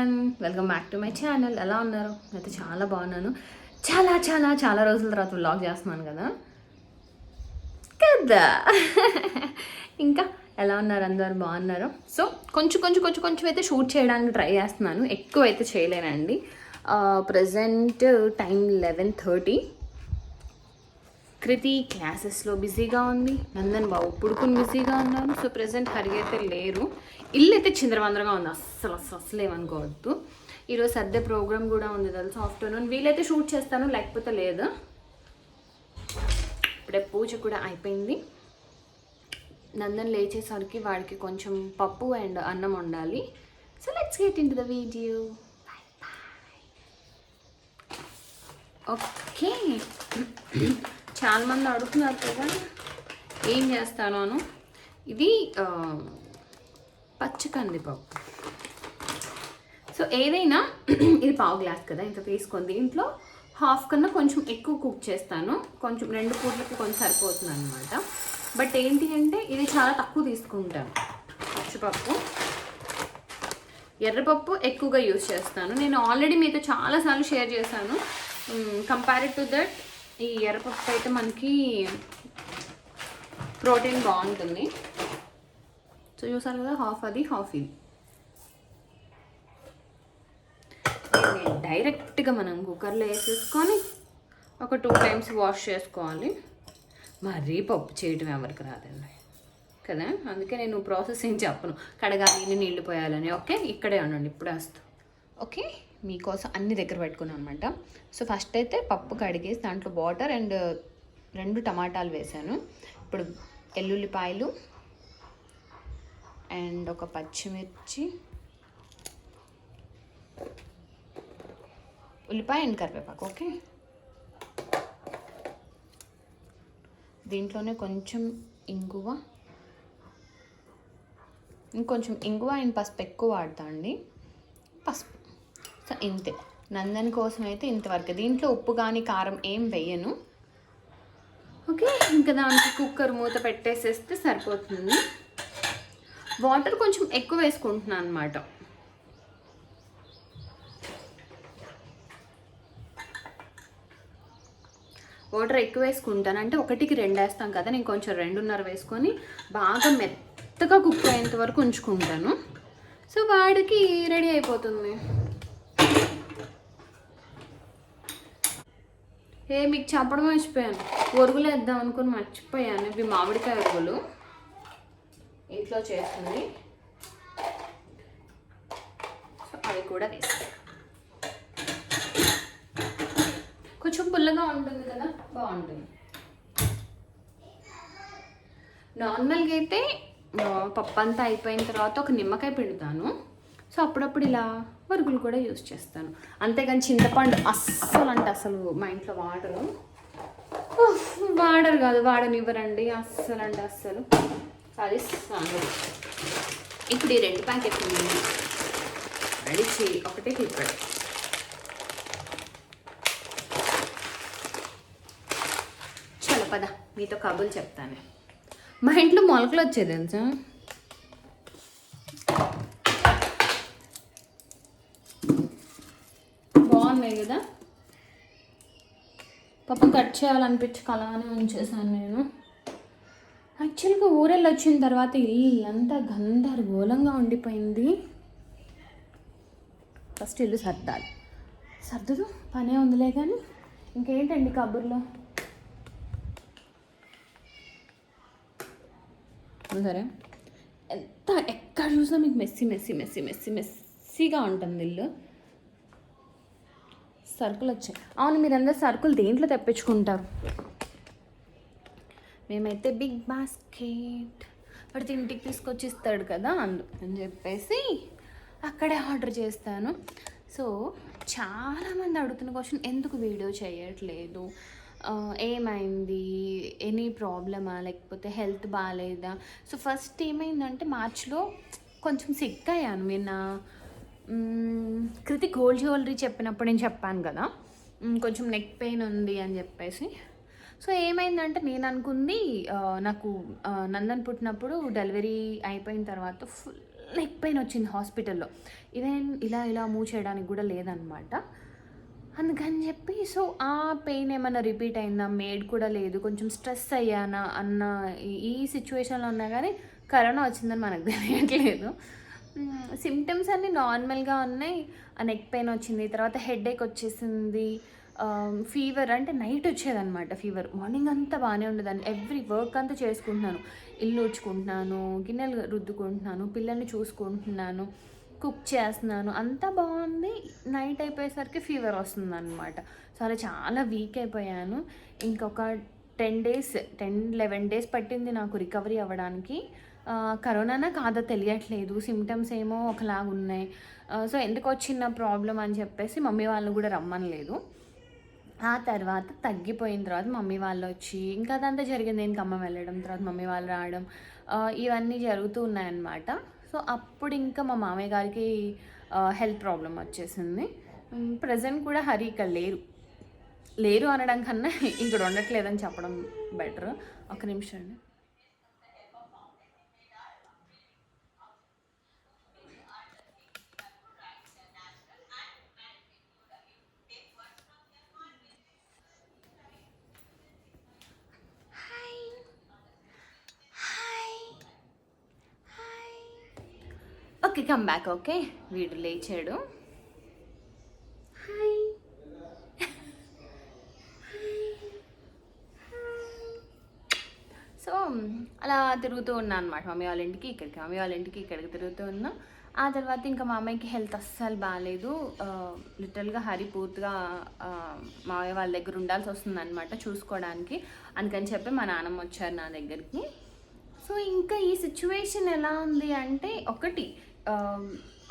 Everyone, welcome back to my channel. ఎలా ఉన్నారు? అయితే చాలా బాగున్నాను. చాలా చాలా చాలా రోజుల తర్వాత వ్లాగ్ చేస్తున్నాను కదా కదా ఇంకా ఎలా ఉన్నారు? అందరు బాగున్నారు. సో కొంచెం అయితే షూట్ చేయడానికి ట్రై చేస్తున్నాను. ఎక్కువ అయితే చేయలేనండి. Present time 11:30. కృతి క్లాసెస్లో బిజీగా ఉంది, నందన్ బాబు పుడుకుని బిజీగా ఉన్నారు. సో ప్రజెంట్ హరి అయితే లేరు. ఇల్లు అయితే చిందరవందరగా ఉంది, అస్సలు ఏమనుకోవద్దు. ఈరోజు సర్దే ప్రోగ్రామ్ కూడా ఉంది తెలుసు. ఆఫ్టర్నూన్ వీలైతే షూట్ చేస్తాను, లేకపోతే లేదు. ఇప్పుడే పూజ కూడా అయిపోయింది. నందన్ లేచేసరికి వాడికి కొంచెం పప్పు అండ్ అన్నం వండాలి. So let's get in to the video. Okay, చాలామంది అడుగుతున్నారు కదా ఏం చేస్తాను అను. ఇది పచ్చికందిపప్పు. సో ఏదైనా ఇది పావు గ్లాస్ కదా, ఇంత తీసుకొని దీంట్లో హాఫ్ కన్నా కొంచెం ఎక్కువ కుక్ చేస్తాను. కొంచెం 2 పూట్లకి కొంచెం సరిపోతుంది అనమాట. బట్ ఏంటి అంటే ఇది చాలా తక్కువ తీసుకుంటాను. పచ్చిపప్పు, ఎర్రపప్పు ఎక్కువగా యూజ్ చేస్తాను. నేను ఆల్రెడీ మీతో చాలాసార్లు షేర్ చేశాను. కంపేర్డ్ టు దట్ ఈ ఎర్రపప్పు అయితే మనకి ప్రోటీన్ బాగుంటుంది. సో చూసారు కదా, హాఫ్ అది హాఫ్ ఇది. డైరెక్ట్గా మనం కుక్కర్లో వేసేసుకొని ఒక 2 times వాష్ చేసుకోవాలి. మరీ పప్పు చేయటం ఎవరికి రాదండి కదా, అందుకే నేను ప్రాసెస్ ఏం చెప్పను. కడగాలి, నీళ్ళు పోయాలని. ఓకే, ఇక్కడే ఉండండి, ఇప్పుడే వస్తాను. ఓకే, మీకోసం అన్ని దగ్గర పెట్టుకున్నాను అనమాట. సో ఫస్ట్ అయితే పప్పు కడిగేసి దాంట్లో వాటర్ అండ్ 2 టమాటాలు వేసాను. ఇప్పుడు ఎల్లుల్లిపాయలు అండ్ ఒక పచ్చిమిర్చి, ఉల్లిపాయ అండ్ కరివేపాకు. ఓకే, దీంట్లోనే కొంచెం ఇంగువ, ఇంకొంచెం ఇంగువ అండ్ పసుపు ఎక్కువ వాడతా అండి. పసుపు సో ఇంతే. నందన్ కోసం అయితే ఇంతవరకు. దీంట్లో ఉప్పు కానీ కారం ఏం వేయను. ఓకే, ఇంకా దానికి కుక్కర్ మూత పెట్టేసేస్తే సరిపోతుంది. వాటర్ కొంచెం ఎక్కువ వేసుకుంటున్నాను అనమాట. వాటర్ ఎక్కువ వేసుకుంటాను అంటే 1కి 2 వేస్తాం కదా, నేను కొంచెం 2.5 వేసుకొని బాగా మెత్తగా కుక్ అయ్యేంత వరకు ఉంచుకుంటాను. సో వాడికి రెడీ అయిపోతుంది. మీకు చెప్పడం మర్చిపోయాను, ఒరుగులు వేద్దాం అనుకుని మర్చిపోయాను. ఇవి మామిడికాయ ఒరుగులు ఇంట్లో చేస్తుంది. సో అవి కూడా వేస్తాను. కొంచెం పుల్లగా ఉంటుంది కదా, బాగుంటుంది. నార్మల్గా అయితే పప్పు అంతా అయిపోయిన తర్వాత ఒక నిమ్మకాయ పిండుతాను. సో అప్పుడప్పుడు ఇలా వరుగులు కూడా యూజ్ చేస్తాను. అంతేగాని చింతపండు అస్సలు మా ఇంట్లో వాడరు కాదు, వాడనివ్వరండి అస్సలు. అది సాంగలు. ఇప్పుడు ఈ 2 ప్యాకెట్లు రెడీ చేయి. ఒకటే తిప్పాడు. చాలా పద, మీతో కబుర్లు చెప్తాను. మా ఇంట్లో మొలకలు వచ్చేది తెలుసా. బాగున్నాయి కదా. పాపం కట్ చేయాలనిపించి అలానే ఉంచేసాను నేను. యాక్చువల్గా ఊరెళ్ళి వచ్చిన తర్వాత ఇల్లంతా గందరగోళంగా ఉండిపోయింది. ఫస్ట్ ఇల్లు సర్దాలి. సర్దుదు పనే ఉందిలే కానీ ఇంకేంటండి కబుర్లో. సరే, ఎక్కడ చూసినా మీకు మెస్సీగా ఉంటుంది ఇల్లు. సరుకులు వచ్చాయి. అవును, మీరందరూ సరుకులు దేంట్లో తెప్పించుకుంటారు? మేమైతే బిగ్ బాస్కెట్ వాడితే ఇంటికి తీసుకొచ్చి ఇస్తాడు కదా, అందుకని చెప్పేసి అక్కడే ఆర్డర్ చేస్తాను. సో చాలామంది అడుగుతున్న క్వశ్చన్, ఎందుకు వీడియో చేయట్లేదు, ఏమైంది, ఎనీ ప్రాబ్లమా, లేకపోతే హెల్త్ బాగాలేదా? సో ఫస్ట్ ఏమైందంటే మార్చ్లో కొంచెం సిక్ అయ్యాను. నేను కృతి గోల్డ్ జ్యువెలరీ చెప్పినప్పుడు నేను చెప్పాను కదా, కొంచెం నెక్ పెయిన్ ఉంది అని చెప్పేసి. సో ఏమైందంటే నేను అనుకుంది, నాకు నందన్ పుట్టినప్పుడు డెలివరీ అయిపోయిన తర్వాత ఫుల్ నెక్ పెయిన్ వచ్చింది హాస్పిటల్లో. ఈవెన్ ఇలా మూవ్ చేయడానికి కూడా లేదనమాట. అందుకని చెప్పి సో ఆ పెయిన్ ఏమన్నా రిపీట్ అయిందా, మేడ్ కూడా లేదు, కొంచెం స్ట్రెస్ అయ్యానా అన్న ఈ సిచ్యువేషన్లో ఉన్నా కానీ కరోనా వచ్చిందని మనకు తెలియట్లేదు. సిమ్టమ్స్ అన్నీ నార్మల్గా ఉన్నాయి. ఆ నెక్ పెయిన్ వచ్చింది, తర్వాత హెడేక్ వచ్చేసింది, ఫీవర్ అంటే నైట్ వచ్చేదనమాట ఫీవర్. మార్నింగ్ అంతా బాగానే ఉండేదాన్ని, ఎవ్రీ వర్క్ అంతా చేసుకుంటున్నాను, ఇల్లు ఊడ్చుకుంటున్నాను, గిన్నెలు రుద్దుకుంటున్నాను, పిల్లల్ని చూసుకుంటున్నాను, కుక్ చేస్తున్నాను, అంతా బాగుంది. నైట్ అయిపోయేసరికి ఫీవర్ వస్తుంది అనమాట. సో అలా చాలా వీక్ అయిపోయాను. ఇంకొక 11 డేస్ పట్టింది నాకు రికవరీ అవ్వడానికి. కరోనానా కాదో తెలియట్లేదు, సిమ్టమ్స్ ఏమో ఒకలాగా ఉన్నాయి. సో ఎందుకు వచ్చిన ప్రాబ్లం అని చెప్పేసి మమ్మీ వాళ్ళు కూడా రమ్మనలేదు. ఆ తర్వాత తగ్గిపోయిన తర్వాత మమ్మీ వాళ్ళు వచ్చి ఇంకా అదంతా జరిగింది. నేను ఖమ్మం వెళ్ళడం, తర్వాత మమ్మీ వాళ్ళు రావడం, ఇవన్నీ జరుగుతూ ఉన్నాయన్నమాట. సో అప్పుడు ఇంకా మా మామయ్య గారికి హెల్త్ ప్రాబ్లం వచ్చేసింది. ప్రజెంట్ కూడా హరి ఇక్కడ లేరు అనడం కన్నా ఇక్కడ ఉండట్లేదని చెప్పడం బెటర్. ఒక నిమిషం అండి. Okay, come back. ఓకే, వీడు లేచాడు. హాయ్. సో అలా తిరుగుతూ ఉన్నా అనమాట, మమ్మీ వాళ్ళ ఇంటికి ఇక్కడికి తిరుగుతూ ఉన్నా. ఆ తర్వాత ఇంకా మా అమ్మాయికి హెల్త్ అస్సలు బాగాలేదు. లిటరల్గా హరి పూర్తిగా మామయ్య వాళ్ళ దగ్గర ఉండాల్సి వస్తుంది అనమాట చూసుకోవడానికి. అందుకని చెప్పి మా నాన్నమ్మ వచ్చారు నా దగ్గరికి. సో ఇంకా ఈ సిచ్యువేషన్ ఎలా ఉంది అంటే,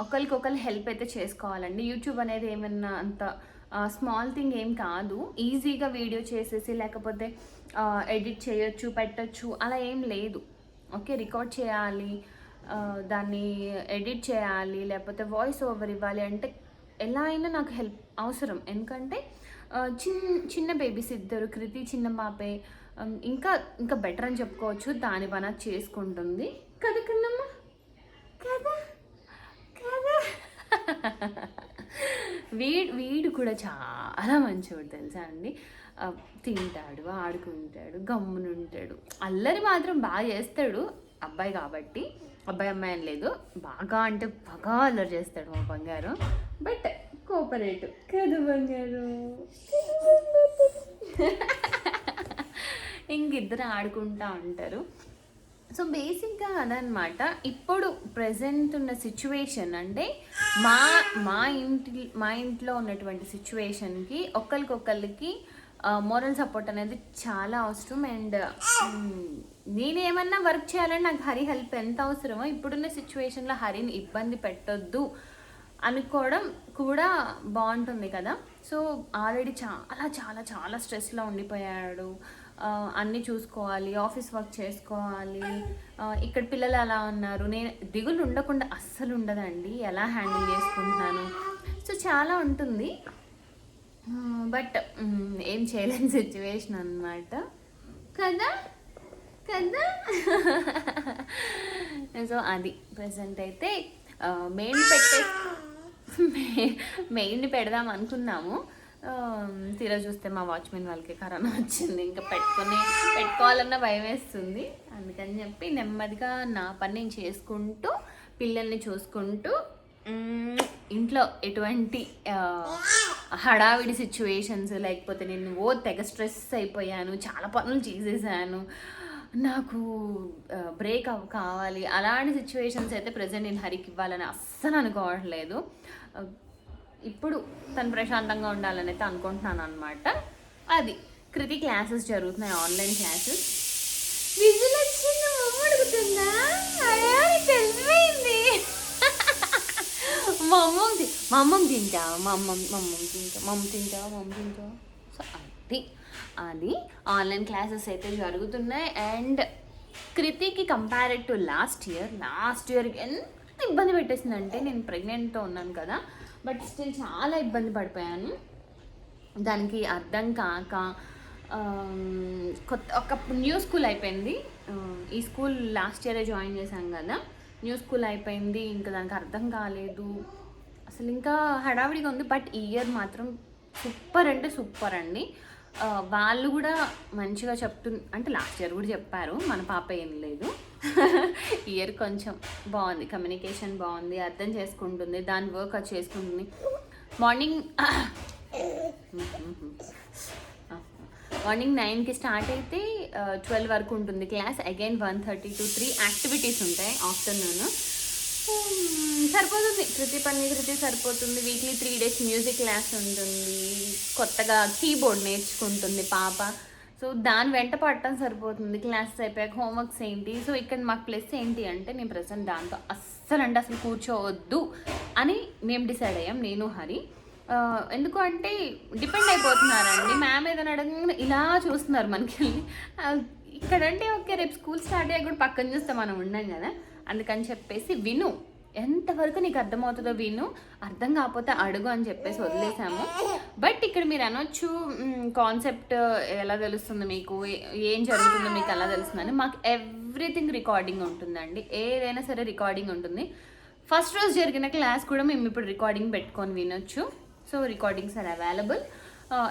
ఒకరికొకరు హెల్ప్ అయితే చేసుకోవాలండి. యూట్యూబ్ అనేది ఏమన్నా అంత స్మాల్ థింగ్ ఏం కాదు. ఈజీగా వీడియో చేసేసి లేకపోతే ఎడిట్ చేయొచ్చు, పెట్టచ్చు, అలా ఏం లేదు. ఓకే, రికార్డ్ చేయాలి, దాన్ని ఎడిట్ చేయాలి, లేకపోతే వాయిస్ ఓవర్ ఇవ్వాలి అంటే ఎలా అయినా నాకు హెల్ప్ అవసరం. ఎందుకంటే చిన్న బేబీస్ ఇద్దరు, కృతి చిన్న పాపే, ఇంకా బెటర్ అని చెప్పుకోవచ్చు. దాని పని చేసుకుంటుంది కదా కన్నమ్మ, కదా కదా. వీడు కూడా చాలా మంచివాడు తెలుసా అండి. తింటాడు, ఆడుకుంటాడు, గమ్మునుంటాడు, అల్లరి మాత్రం బాగా చేస్తాడు. అబ్బాయి కాబట్టి, అబ్బాయి అమ్మాయి అని లేదు, బాగా అంటే బాగా అల్లరి చేస్తాడు మా బంగారు. బట్ కోఆపరేటివ్ కదా బంగారు. ఇంకిద్దరు ఆడుకుంటూ ఉంటారు. సో బేసిక్గా అదనమాట ఇప్పుడు ప్రజెంట్ ఉన్న సిచ్యువేషన్. అంటే మా ఇంట్లో ఉన్నటువంటి సిచ్యువేషన్కి ఒకరికి మోరల్ సపోర్ట్ అనేది చాలా అవసరం. అండ్ నేనేమన్నా వర్క్ చేయాలని నాకు హరి హెల్ప్ ఎంత అవసరమో, ఇప్పుడున్న సిచ్యువేషన్లో హరిని ఇబ్బంది పెట్టొద్దు అనుకోవడం కూడా బాగుంటుంది కదా. సో ఆల్రెడీ చాలా చాలా చాలా స్ట్రెస్లో ఉండిపోయాడు. అన్నీ చూసుకోవాలి, ఆఫీస్ వర్క్ చేసుకోవాలి, ఇక్కడ పిల్లలు ఎలా ఉన్నారు, నేను దిగులు ఉండకుండా అస్సలు ఉండదండి, ఎలా హ్యాండిల్ చేసుకుంటున్నాను. సో చాలా ఉంటుంది, బట్ ఏం చేయలేని సిచ్యువేషన్ అన్నమాట కదా కదా. సో అది ప్రజెంట్ అయితే మెయిన్ని పెడదాం అనుకున్నాము. తీరా చూస్తే మా వాచ్మెన్ వాళ్ళకి కరోనా వచ్చింది. ఇంకా పెట్టుకోవాలన్న భయం వేస్తుంది. అందుకని చెప్పి నెమ్మదిగా నా పని నేను చేసుకుంటూ, పిల్లల్ని చూసుకుంటూ, ఇంట్లో ఎటువంటి హడావిడి సిచ్యువేషన్స్ లేకపోతే నేను తెగ స్ట్రెస్ అయిపోయాను, చాలా పనులు చేసేసాను, నాకు బ్రేక్ కావాలి, అలాంటి సిచ్యువేషన్స్ అయితే ప్రజెంట్ నేను హరికి ఇవ్వాలని అస్సలు అనుకోవట్లేదు. ఇప్పుడు తను ప్రశాంతంగా ఉండాలని అయితే అనుకుంటున్నాను అనమాట. అది కృతి క్లాసెస్ జరుగుతున్నాయి, ఆన్లైన్ క్లాసెస్. విజులు వచ్చింది, అడుగుతుందా తెలిసిపోయింది. మమ్మం తింటా. సో అది ఆన్లైన్ క్లాసెస్ అయితే జరుగుతున్నాయి. అండ్ కృతికి కంపేర్డ్ టు లాస్ట్ ఇయర్కి ఎంత ఇబ్బంది పెట్టేసిందంటే, నేను ప్రెగ్నెంట్తో ఉన్నాను కదా, బట్ స్టిల్ చాలా ఇబ్బంది పడిపోయాను. దానికి అర్థం కాక ఒక న్యూ స్కూల్ అయిపోయింది. ఈ స్కూల్ లాస్ట్ ఇయరే జాయిన్ చేశాం కదా, న్యూ స్కూల్ అయిపోయింది, ఇంకా దానికి అర్థం కాలేదు, అసలు ఇంకా హడావిడిగా ఉంది. బట్ ఈ ఇయర్ మాత్రం సూపర్ అంటే సూపర్ అండి. వాళ్ళు కూడా మంచిగా అంటే లాస్ట్ ఇయర్ కూడా చెప్పారు, మన పాప ఏం లేదు. ఇయర్ కొంచెం బాగుంది, కమ్యూనికేషన్ బాగుంది, అర్థం చేసుకుంటుంది, దాని వర్క్ అది చేసుకుంటుంది. మార్నింగ్ 9కి స్టార్ట్ అయితే 12 వరకు ఉంటుంది క్లాస్. అగైన్ 1:30 to 3 యాక్టివిటీస్ ఉంటాయి ఆఫ్టర్నూన్. సరిపోతుంది, కృతి సరిపోతుంది. వీక్లీ 3 days మ్యూజిక్ క్లాస్ ఉంటుంది, కొత్తగా కీబోర్డ్ నేర్చుకుంటుంది పాప. సో దాని వెంట పడటం సరిపోతుంది. క్లాసెస్ అయిపోయాక హోంవర్క్స్ ఏంటి. సో ఇక్కడ మాకు ప్లస్ ఏంటి అంటే నేను ప్రజెంట్ దాంతో అస్సలు కూర్చోవద్దు అని మేము డిసైడ్ అయ్యాం, నేను హరి. ఎందుకు అంటే డిపెండ్ అయిపోతున్నారండి. మ్యామ్ ఏదైనా అడగగానే ఇలా చూస్తున్నారు మనకి. ఇక్కడంటే ఓకే, రేపు స్కూల్ స్టార్ట్ అయ్యాక కూడా పక్కన చూస్తే మనం ఉన్నాం కదా, అందుకని చెప్పేసి విను, ఎంతవరకు నీకు అర్థమవుతుందో విను, అర్థం కాకపోతే అడుగు అని చెప్పేసి వదిలేసాము. బట్ ఇక్కడ మీరు అనొచ్చు కాన్సెప్ట్ ఎలా తెలుస్తుంది మీకు, ఏం జరుగుతుందో మీకు ఎలా తెలుస్తుందని. మాకు ఎవ్రీథింగ్ రికార్డింగ్ ఉంటుందండి, ఏదైనా సరే రికార్డింగ్ ఉంటుంది. ఫస్ట్ రోజు జరిగిన క్లాస్ కూడా మేము ఇప్పుడు రికార్డింగ్ పెట్టుకొని వినొచ్చు. So recordings are available.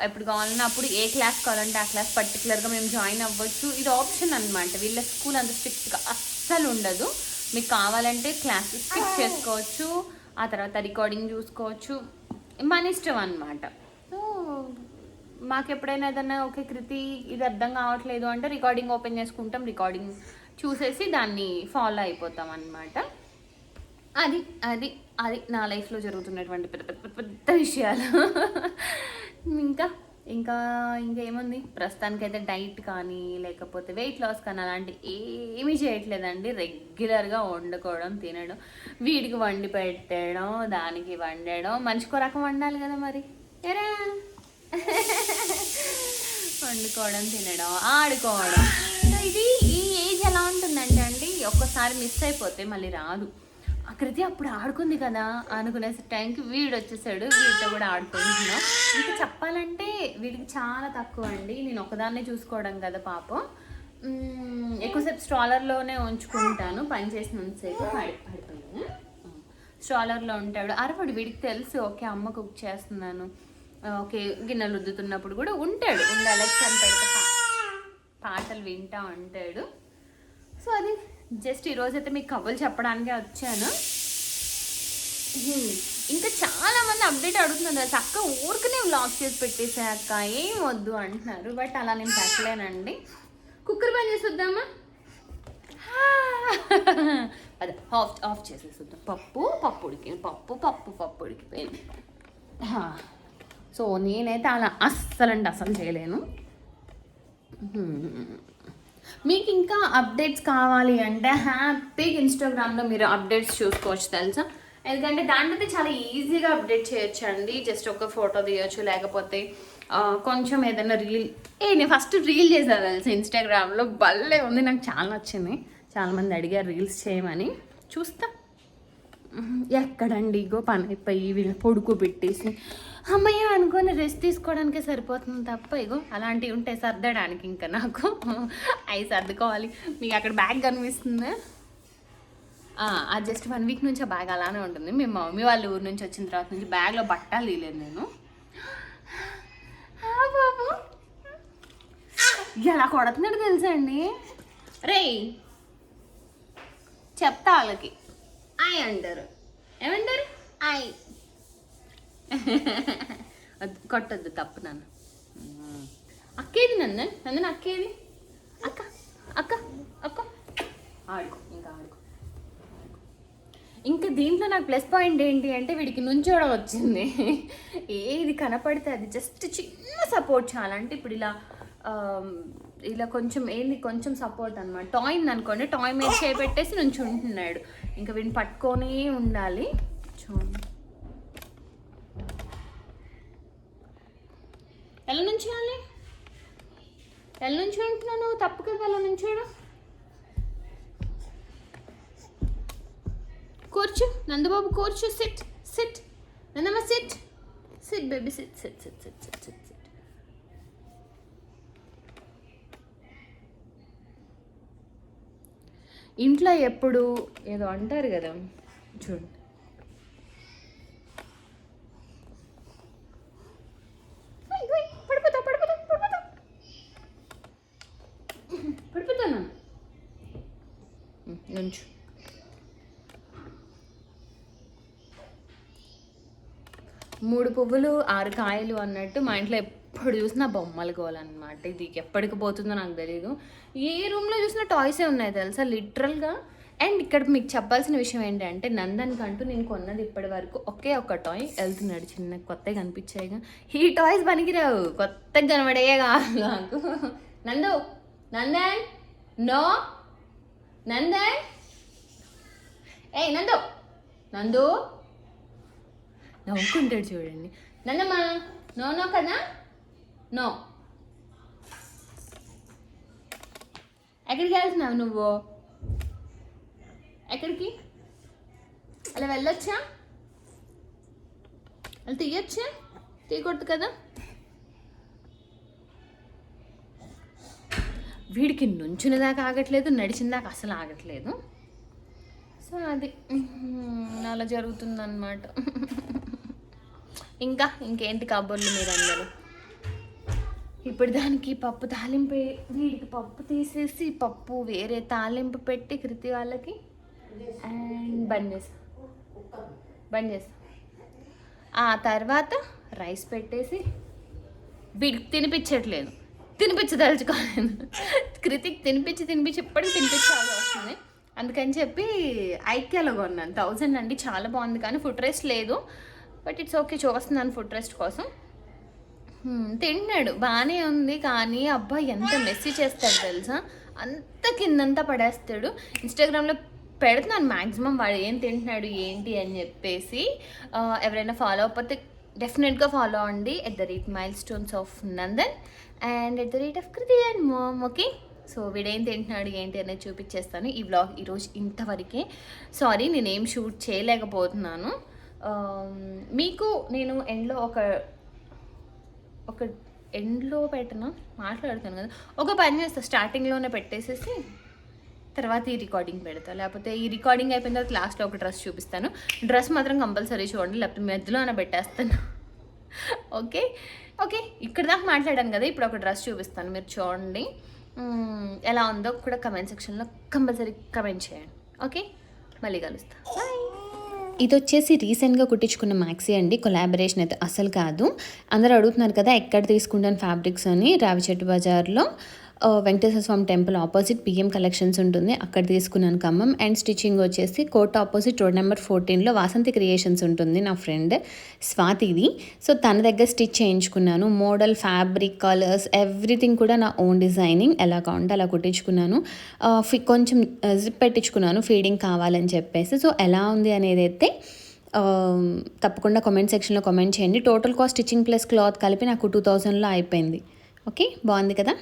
ఎప్పుడు కావాలన్నా అప్పుడు ఏ క్లాస్ కావాలంటే ఆ క్లాస్ పర్టికులర్గా మేము జాయిన్ అవ్వచ్చు. ఇది ఆప్షన్ అనమాట, వీళ్ళ స్కూల్ అంత స్ట్రిక్ట్గా అస్సలు ఉండదు. మీకు కావాలంటే క్లాసెస్ స్కిప్ చేసుకోవచ్చు, ఆ తర్వాత రికార్డింగ్ చూసుకోవచ్చు, మన ఇష్టం అనమాట. సో మాకు ఎప్పుడైనా ఏదన్నా ఓకే కృతి ఇది అర్థం కావట్లేదు అంటే రికార్డింగ్ ఓపెన్ చేసుకుంటాం, రికార్డింగ్ చూసేసి దాన్ని ఫాలో అయిపోతాం అనమాట. అది అది అది నా లైఫ్లో జరుగుతున్నటువంటి పెద్ద పెద్ద పెద్ద విషయాలు. ఇంకా ఇంకా ఇంకేముంది, ప్రస్తుతానికైతే డైట్ కానీ లేకపోతే వెయిట్ లాస్ కానీ అలాంటి ఏమీ చేయట్లేదండి. రెగ్యులర్గా వండుకోవడం, తినడం, వీడికి వండి పెట్టడం, దానికి వండడం, మనిషికో రకం వండాలి కదా మరి, ఎరా వండుకోవడం, తినడం, ఆడుకోవడం. ఇది ఈ ఏజ్ ఎలా ఉంటుందంటే అండి, ఒక్కసారి మిస్ అయిపోతే మళ్ళీ రాదు. కృతి అప్పుడు ఆడుకుంది కదా అనుకునే టైంకి వీడు వచ్చేసాడు, వీడితో కూడా ఆడుకుంటున్నాం. ఇంకా చెప్పాలంటే వీడికి చాలా తక్కువ అండి, నేను ఒకదాన్నే చూసుకోవడం కదా పాపం. ఎక్కువసేపు స్ట్రాలర్లోనే ఉంచుకుంటాను, పని చేసినంతసేపు పడిపోయాను. స్ట్రాలర్లో ఉంటాడు, అరవడు, వీడికి తెలుసు ఓకే అమ్మ కుక్ చేస్తున్నాను, ఓకే గిన్నెలు రుద్దుతున్నప్పుడు కూడా ఉంటాడు, అలెక్సా అని పెడితే పాటలు వింటూ ఉంటాడు. సో అది జస్ట్ ఈరోజైతే మీకు కబుర్లు చెప్పడానికే వచ్చాను. ఇంకా చాలామంది అప్డేట్ అడుగుతున్నారు, అక్క ఊరికనే వ్లాగ్ చేసి పెట్టేసా అక్క, ఏం వద్దు అంటున్నారు. బట్ అలా నేను పెట్టలేనండి. కుక్కర్ పని చేసి వద్దామా, అదే ఆఫ్ చేసేసుద్దాం. పప్పు ఉడికిపోయింది. సో నేనైతే అలా అస్సలు చేయలేను. మీకు ఇంకా అప్డేట్స్ కావాలి అంటే హ్యాపీగా ఇన్స్టాగ్రామ్లో మీరు అప్డేట్స్ చూసుకోవచ్చు తెలుసా. ఎందుకంటే దాంట్లో చాలా ఈజీగా అప్డేట్ చేయొచ్చు అండి. జస్ట్ ఒక ఫోటో తీయచ్చు, లేకపోతే కొంచెం ఏదైనా రీల్. నేను ఫస్ట్ రీల్ చేశాను తెలుసా ఇన్స్టాగ్రామ్లో, భలే ఉంది, నాకు చాలా నచ్చింది. చాలామంది అడిగారు రీల్స్ చేయమని, చూస్తా. ఎక్కడండి ఇగో పని అయిపోయి వీళ్ళు పడుకోబెట్టేసి అమ్మయ్య అనుకొని రెస్ట్ తీసుకోవడానికే సరిపోతుంది తప్ప ఇగో అలాంటివి ఉంటే సర్దడానికి ఇంకా నాకు అవి సర్దుకోవాలి. మీకు అక్కడ బ్యాగ్ కనిపిస్తుంది, అది జస్ట్ 1 week నుంచి ఆ బ్యాగ్ అలానే ఉంటుంది. మేము మమ్మీ వాళ్ళ ఊరు నుంచి వచ్చిన తర్వాత నుంచి బ్యాగ్లో బట్టలు తీయలేదు నేను. బాబు ఎలా కొడుతున్నాడు తెలుసా అండి. రే చెప్తా వాళ్ళకి, ఐ అంటారు, ఏమంటారు ఐ. కొట్టద్దు తప్పు నన్ను. అక్కేది నన్ను అక్కేది, అక్క అక్క అక్క ఆడుకో, ఇంకా ఆడుకో. ఇంకా దీంట్లో నాకు ప్లస్ పాయింట్ ఏంటి అంటే వీడికి నుంచోవడం వచ్చింది. ఏది కనపడితే అది జస్ట్ చిన్న సపోర్ట్ చాలంటే ఇప్పుడు ఇలా కొంచెం సపోర్ట్ అనమాట. టాయ్ అనుకోండి, టాయ్ మీద చేపెట్టేసి నుంచి ఉంటున్నాడు, ఇంకా వీడిని పట్టుకొని ఉండాలి. చూడండి ఎలా నుంచోవాలి, ఎలా నుంచి ఉంటున్నాను, తప్పు కదా ఎలా నుంచోడు. కూర్చో నందుబాబు, కూర్చో, SIT Nandamma, SIT baby, SIT. ఇంట్లో ఎప్పుడు ఏదో అంటారు కదా, చూడండి పడిపోతాను నుంచు. 3 పువ్వులు 6 కాయలు అన్నట్టు మా ఇంట్లో ఎప్పుడు చూసినా బొమ్మలు గోలన్నమాట. ఇది ఎప్పటికి పోతుందో నాకు తెలియదు. ఏ రూమ్లో చూసినా టాయ్సే ఉన్నాయి తెలుసా లిటరల్గా. అండ్ ఇక్కడ మీకు చెప్పాల్సిన విషయం ఏంటంటే నందన్కంటూ నేను కొన్నది ఇప్పటి వరకు ఒకే ఒక టాయ్ వెళ్తున్నాడు. చిన్న కొత్తగా కనిపించాయిగా. ఈ టాయ్స్ పనికిరావు, కొత్తగా కనబడేయే కావాలి నాకు. నందు, నందన్, నో నందన్, ఏయ్ నందు, నందు నవ్వుకుంటాడు చూడండి. నందమ్మ, నో నో కదా, నో. ఎక్కడికి వెళ్తున్నావు నువ్వు? ఎక్కడికి అలా వెళ్ళొచ్చా? అలా తీయొచ్చా? తీయకూడదు కదా. వీడికి నుంచుని దాకా ఆగట్లేదు, నడిచిన దాకా అసలు ఆగట్లేదు. సో అది అలా జరుగుతుందన్నమాట. ఇంకేంటి కబుర్లు మీరందరూ? ఇప్పుడు దానికి పప్పు తాలింపు, వీడికి పప్పు తీసేసి పప్పు వేరే తాలింపు పెట్టి కృతి వాళ్ళకి అండ్ బంద్ చేసా. ఆ తర్వాత రైస్ పెట్టేసి వీడికి తినిపించట్లేదు, తినిపించదలుచుకోలేదు. కృతికి తినిపించి ఇప్పటికి తినిపించాల్సి వస్తుంది. అందుకని చెప్పి ఐక్యాలో కొన్నాను. 1000 అండి, చాలా బాగుంది. కానీ ఫుడ్ రెస్ట్ లేదు, బట్ ఇట్స్ ఓకే. చూస్తున్నాను ఫుడ్ రెస్ట్ కోసం. తింటున్నాడు, బాగానే ఉంది. కానీ అబ్బా ఎంత మెస్సీ చేస్తాడు తెలుసా, అంత కిందంతా పడేస్తాడు. ఇన్స్టాగ్రామ్లో పెడుతున్నాను మ్యాక్సిమం వాడు ఏం తింటున్నాడు ఏంటి అని చెప్పేసి. ఎవరైనా ఫాలో అవ్వకపోతే డెఫినెట్గా ఫాలో అవ్వండి. @milestones of Nandan and @Kriti and Mom. Okay, so వీడేం తింటున్నాడు ఏంటి అనేది చూపించేస్తాను. ఈ వ్లాగ్ ఈరోజు ఇంతవరకే. సారీ నేనేం షూట్ చేయలేకపోతున్నాను. మీకు నేను ఎండ్లో ఒక ఎండ్లో పెట్టిన మాట్లాడుతాను కదా, ఒక పని చేస్తా, స్టార్టింగ్లోనే పెట్టేసేసి తర్వాత ఈ రికార్డింగ్ పెడతా. లేకపోతే ఈ రికార్డింగ్ అయిపోయిన తర్వాత లాస్ట్లో ఒక డ్రెస్ చూపిస్తాను. డ్రెస్ మాత్రం కంపల్సరీ చూడండి, లేకపోతే మధ్యలోనే పెట్టేస్తాను. ఓకే, ఇక్కడ దాకా మాట్లాడాను కదా, ఇప్పుడు ఒక డ్రెస్ చూపిస్తాను, మీరు చూడండి. ఎలా ఉందో కూడా కమెంట్ సెక్షన్లో కంపల్సరీ కమెంట్ చేయండి. ఓకే, మళ్ళీ కలుస్తా. బాయ్. ఇది వచ్చేసి రీసెంట్గా కుట్టించుకున్న మ్యాక్సీ అండి, కొలాబరేషన్ అయితే అసలు కాదు. అందరూ అడుగుతున్నారు కదా ఎక్కడ తీసుకుంటాను ఫ్యాబ్రిక్స్ అని. రావిచెట్టు బజార్లో Venkateswara Swamy temple opposite PM collections ఉంటుంది, అక్కడ తీసుకున్నాను ఖమ్మం. అండ్ స్టిచ్చింగ్ వచ్చేసి కోట ఆపోజిట్ రోడ్ నెంబర్ 14లో వాసంతి క్రియేషన్స్ ఉంటుంది, నా ఫ్రెండ్ స్వాతిది. సో తన దగ్గర స్టిచ్ చేయించుకున్నాను. మోడల్, ఫ్యాబ్రిక్, కలర్స్, ఎవ్రీథింగ్ కూడా నా ఓన్ డిజైనింగ్. ఎలా కావాలంటే అలా కుట్టించుకున్నాను. కొంచెం జిప్ పెట్టించుకున్నాను ఫీడింగ్ కావాలని చెప్పేసి. సో ఎలా ఉంది అనేది అయితే తప్పకుండా కామెంట్ సెక్షన్లో కామెంట్ చేయండి. Total cost stitching plus cloth కలిపి నాకు 2000లో అయిపోయింది. ఓకే, బాగుంది కదా.